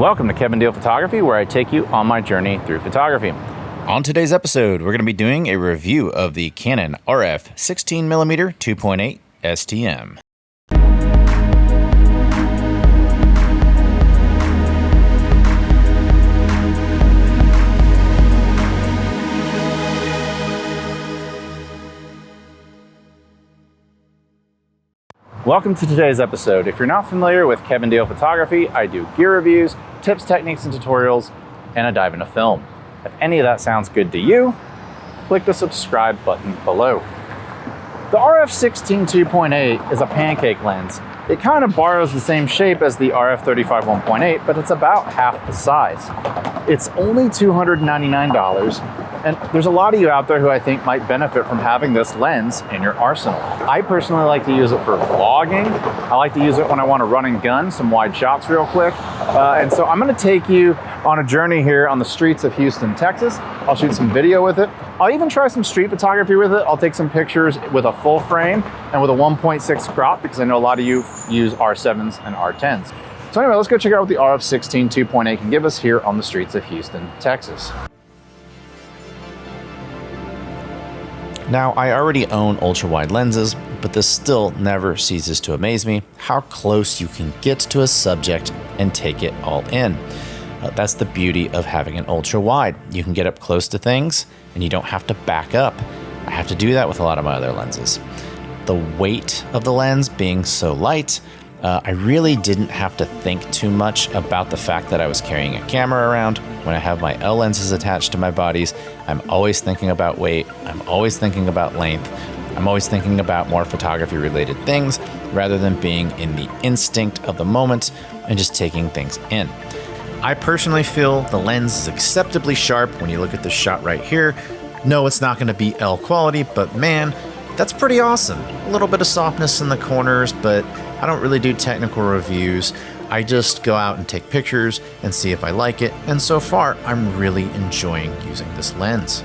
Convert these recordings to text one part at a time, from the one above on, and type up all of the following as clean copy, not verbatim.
Welcome to Kevin Deal Photography, where I take you on my journey through photography. On today's episode, we're going to be doing a review of the Canon RF16mm 2.8 STM. Welcome to today's episode. If you're not familiar with Kevin Deal Photography, I do gear reviews, tips, techniques, and tutorials, and I dive into film. If any of that sounds good to you, click the subscribe button below. The RF16 2.8 is a pancake lens. It kind of borrows the same shape as the RF35 1.8, but it's about half the size. It's only $299, and there's a lot of you out there who I think might benefit from having this lens in your arsenal. I personally like to use it for vlogging. I like to use it when I want to run and gun some wide shots real quick. And so I'm going to take you on a journey here on the streets of Houston, Texas. I'll shoot some video with it. I'll even try some street photography with it. I'll take some pictures with a full frame and with a 1.6 crop, because I know a lot of you use R7s and R10s. So anyway, let's go check out what the RF16 2.8 can give us here on the streets of Houston, Texas. Now, I already own ultra-wide lenses, but this still never ceases to amaze me how close you can get to a subject and take it all in. That's the beauty of having an ultra-wide. You can get up close to things and you don't have to back up. I have to do that with a lot of my other lenses. The weight of the lens being so light, I really didn't have to think too much about the fact that I was carrying a camera around. When I have my L lenses attached to my bodies, I'm always thinking about weight, I'm always thinking about length, I'm always thinking about more photography related things rather than being in the instinct of the moment and just taking things in. I personally feel the lens is acceptably sharp when you look at this shot right here. No, it's not going to be L quality, but man, that's pretty awesome. A little bit of softness in the corners, but I don't really do technical reviews. I just go out and take pictures and see if I like it, and so far, I'm really enjoying using this lens.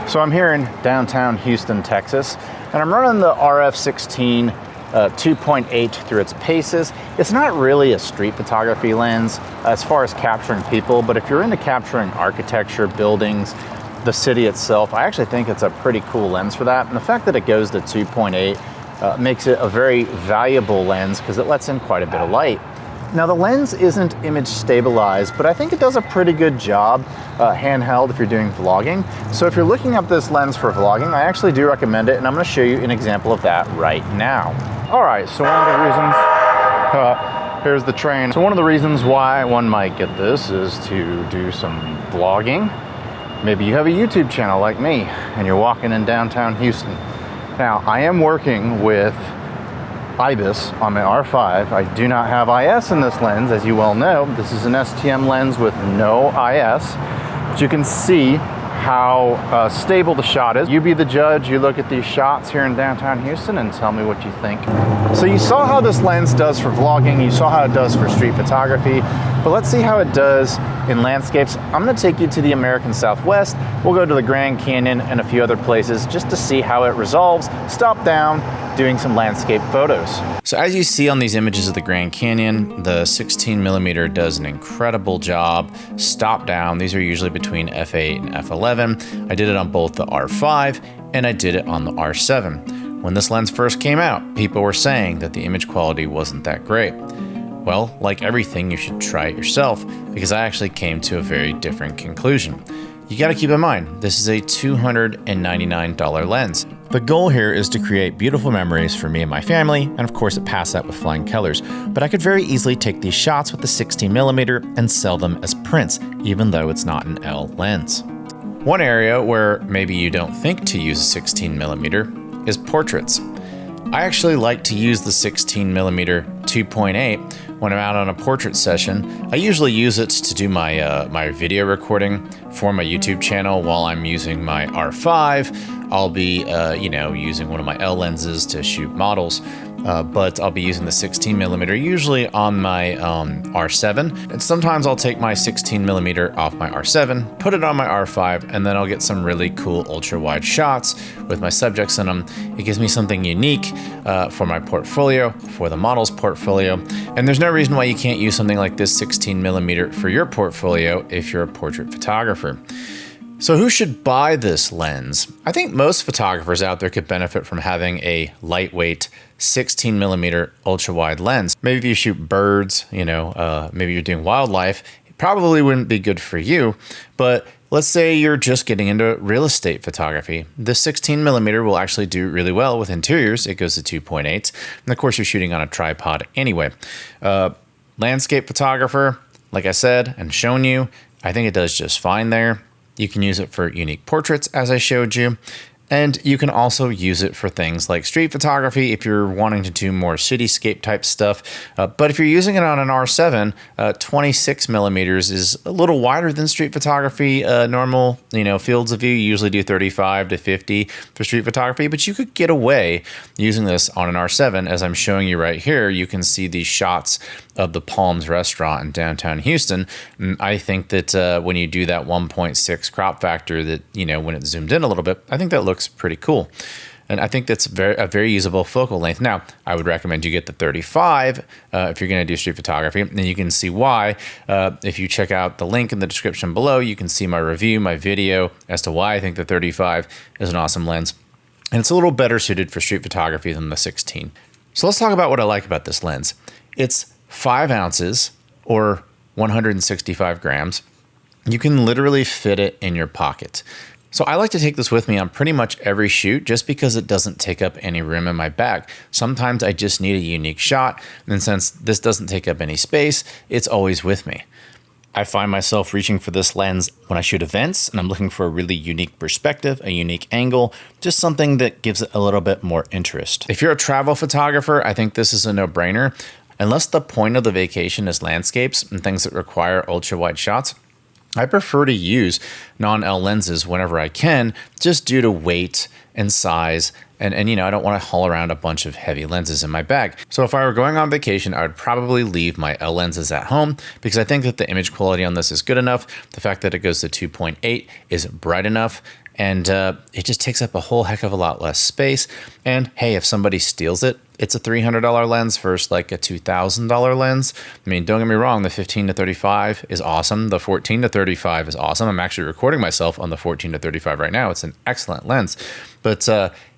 So I'm here in downtown Houston, Texas, and I'm running the RF16 2.8 through its paces. It's not really a street photography lens as far as capturing people, but if you're into capturing architecture, buildings, the city itself, I actually think it's a pretty cool lens for that. And the fact that it goes to 2.8 makes it a very valuable lens because it lets in quite a bit of light. Now, the lens isn't image stabilized, but I think it does a pretty good job handheld if you're doing vlogging. So if you're looking up this lens for vlogging, I actually do recommend it, and I'm going to show you an example of that right now. All right, so one of the reasons, here's the train. So one of the reasons why one might get this is to do some vlogging. Maybe you have a YouTube channel like me, and you're walking in downtown Houston. Now, I am working with IBIS on my R5. I do not have IS in this lens, as you well know. This is an STM lens with no IS, but you can see how stable the shot is. You be the judge. You look at these shots here in downtown Houston and tell me what you think. So you saw how this lens does for vlogging. You saw how it does for street photography, but let's see how it does in landscapes. I'm going to take you to the American Southwest. We'll go to the Grand Canyon and a few other places just to see how it resolves. Stop down, doing some landscape photos. So as you see on these images of the Grand Canyon, the 16mm does an incredible job. Stop down. These are usually between f8 and f11. I did it on both the R5 and I did it on the R7. When this lens first came out, people were saying that the image quality wasn't that great. Well, like everything, you should try it yourself, because I actually came to a very different conclusion. You gotta keep in mind, this is a $299 lens. The goal here is to create beautiful memories for me and my family, and of course it passed that with flying colors, but I could very easily take these shots with the 16mm and sell them as prints, even though it's not an L lens. One area where maybe you don't think to use a 16mm is portraits. I actually like to use the 16mm 2.8 when I'm out on a portrait session. I usually use it to do my my video recording for my YouTube channel while I'm using my R5. I'll be using one of my L lenses to shoot models. but I'll be using the 16mm usually on my R7. And sometimes I'll take my 16mm off my R7, put it on my R5, and then I'll get some really cool ultra wide shots with my subjects in them. It gives me something unique for my portfolio, for the model's portfolio. And there's no reason why you can't use something like this 16mm for your portfolio if you're a portrait photographer. So who should buy this lens? I think most photographers out there could benefit from having a lightweight 16mm ultra wide lens. Maybe if you shoot birds, maybe you're doing wildlife, it probably wouldn't be good for you. But let's say you're just getting into real estate photography. The 16mm will actually do really well with interiors. It goes to 2.8. And of course, you're shooting on a tripod anyway. Landscape photographer, like I said and shown you, I think it does just fine there. You can use it for unique portraits, as I showed you. And you can also use it for things like street photography if you're wanting to do more cityscape type stuff. But if you're using it on an R7, 26mm is a little wider than street photography. Normal, fields of view, you usually do 35 to 50 for street photography, but you could get away using this on an R7. As I'm showing you right here, you can see these shots of the Palms restaurant in downtown Houston. I think that when you do that 1.6 crop factor, that, when it's zoomed in a little bit, I think that looks pretty cool. And I think that's a very usable focal length. Now, I would recommend you get the 35 if you're going to do street photography. And you can see why. If you check out the link in the description below, you can see my review, my video as to why I think the 35 is an awesome lens. And it's a little better suited for street photography than the 16. So let's talk about what I like about this lens. It's 5 ounces or 165 grams. You can literally fit it in your pocket. So I like to take this with me on pretty much every shoot just because it doesn't take up any room in my bag. Sometimes I just need a unique shot, and since this doesn't take up any space, it's always with me. I find myself reaching for this lens when I shoot events and I'm looking for a really unique perspective, a unique angle, just something that gives it a little bit more interest. If you're a travel photographer, I think this is a no-brainer. Unless the point of the vacation is landscapes and things that require ultra wide shots, I prefer to use non-L lenses whenever I can, just due to weight and size. And I don't want to haul around a bunch of heavy lenses in my bag. So if I were going on vacation, I would probably leave my L lenses at home because I think that the image quality on this is good enough. The fact that it goes to 2.8 is bright enough. And it just takes up a whole heck of a lot less space. And hey, if somebody steals it, it's a $300 lens versus like a $2,000 lens. I mean, don't get me wrong, the 15 to 35 is awesome. The 14 to 35 is awesome. I'm actually recording myself on the 14 to 35 right now. It's an excellent lens. But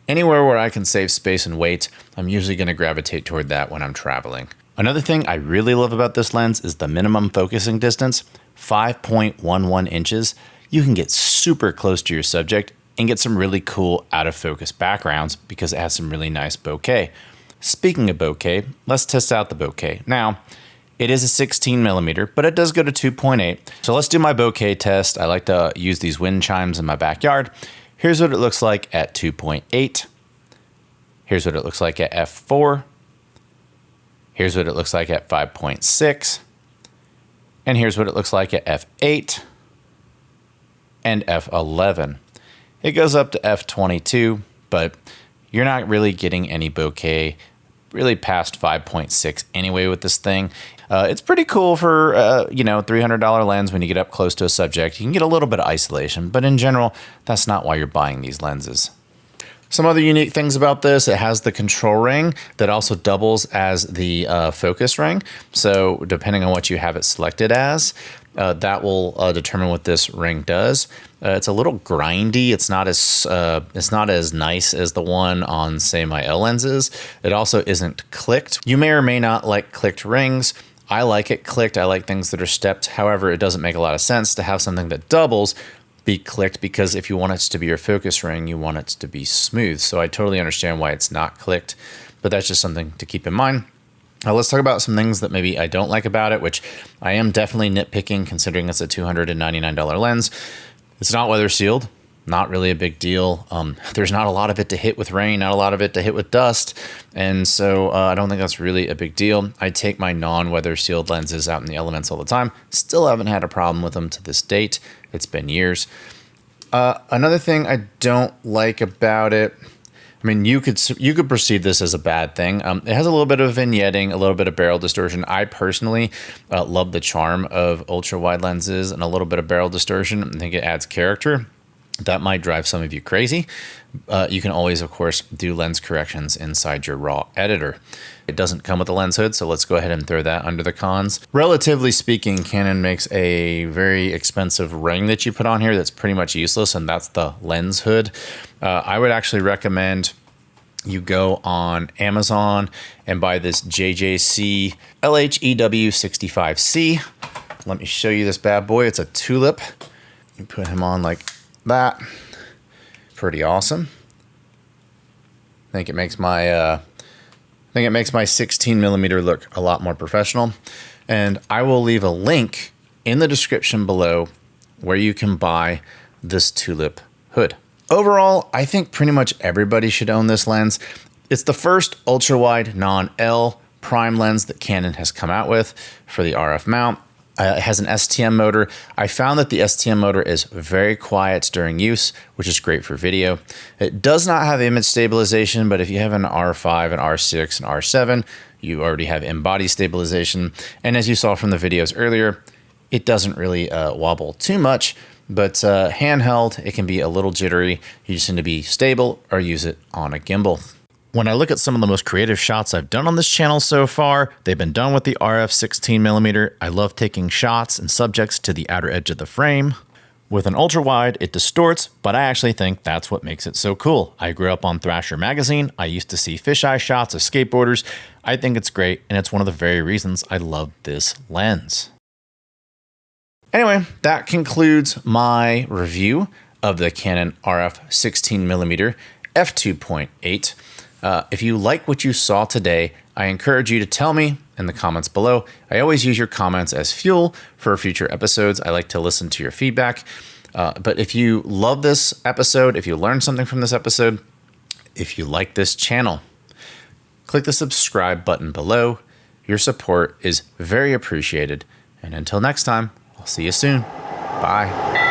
anywhere where I can save space and weight, I'm usually going to gravitate toward that when I'm traveling. Another thing I really love about this lens is the minimum focusing distance, 5.11 inches. You can get super close to your subject and get some really cool out of focus backgrounds because it has some really nice bokeh. Speaking of bokeh, let's test out the bokeh. Now, it is a 16mm, but it does go to 2.8. So let's do my bokeh test. I like to use these wind chimes in my backyard. Here's what it looks like at 2.8. Here's what it looks like at f4. Here's what it looks like at 5.6. And here's what it looks like at f8. And f11. It goes up to f22, but you're not really getting any bokeh really past 5.6 anyway with this thing. It's pretty cool for $300 lens when you get up close to a subject. You can get a little bit of isolation, but in general, that's not why you're buying these lenses. Some other unique things about this, it has the control ring that also doubles as the focus ring. So depending on what you have it selected as, that will determine what this ring does. It's a little grindy. It's not as nice as the one on, say, my L lenses. It also isn't clicked. You may or may not like clicked rings. I like it clicked. I like things that are stepped. However, it doesn't make a lot of sense to have something that doubles be clicked because if you want it to be your focus ring, you want it to be smooth. So I totally understand why it's not clicked, but that's just something to keep in mind. Now let's talk about some things that maybe I don't like about it, which I am definitely nitpicking considering it's a $299 lens. It's not weather sealed. Not really a big deal. There's not a lot of it to hit with rain, not a lot of it to hit with dust. And so I don't think that's really a big deal. I take my non-weather sealed lenses out in the elements all the time. Still haven't had a problem with them to this date. It's been years. Another thing I don't like about it, I mean, you could perceive this as a bad thing. It has a little bit of vignetting, a little bit of barrel distortion. I personally love the charm of ultra wide lenses and a little bit of barrel distortion. I think it adds character. That might drive some of you crazy. You can always, of course, do lens corrections inside your raw editor. It doesn't come with a lens hood, so let's go ahead and throw that under the cons. Relatively speaking, Canon makes a very expensive ring that you put on here that's pretty much useless, and that's the lens hood. I would actually recommend you go on Amazon and buy this JJC LHEW65C. Let me show you this bad boy. It's a Tulip. You put him on like that. Pretty awesome. I think it makes my 16mm look a lot more professional. And I will leave a link in the description below where you can buy this Tulip hood. Overall, I think pretty much everybody should own this lens. It's the first ultra-wide non-L prime lens that Canon has come out with for the RF mount. It has an STM motor. I found that the STM motor is very quiet during use, which is great for video. It does not have image stabilization, but if you have an R5, an R6, an R7, you already have in-body stabilization. And as you saw from the videos earlier, it doesn't really wobble too much, but handheld, it can be a little jittery. You just need to be stable or use it on a gimbal. When I look at some of the most creative shots I've done on this channel so far, they've been done with the RF16mm. I love taking shots and subjects to the outer edge of the frame. With an ultra wide, it distorts, but I actually think that's what makes it so cool. I grew up on Thrasher magazine. I used to see fisheye shots of skateboarders. I think it's great, and it's one of the very reasons I love this lens. Anyway, that concludes my review of the Canon RF16mm f2.8. If you like what you saw today, I encourage you to tell me in the comments below. I always use your comments as fuel for future episodes. I like to listen to your feedback. But if you love this episode, if you learned something from this episode, if you like this channel, click the subscribe button below. Your support is very appreciated. And until next time, I'll see you soon. Bye.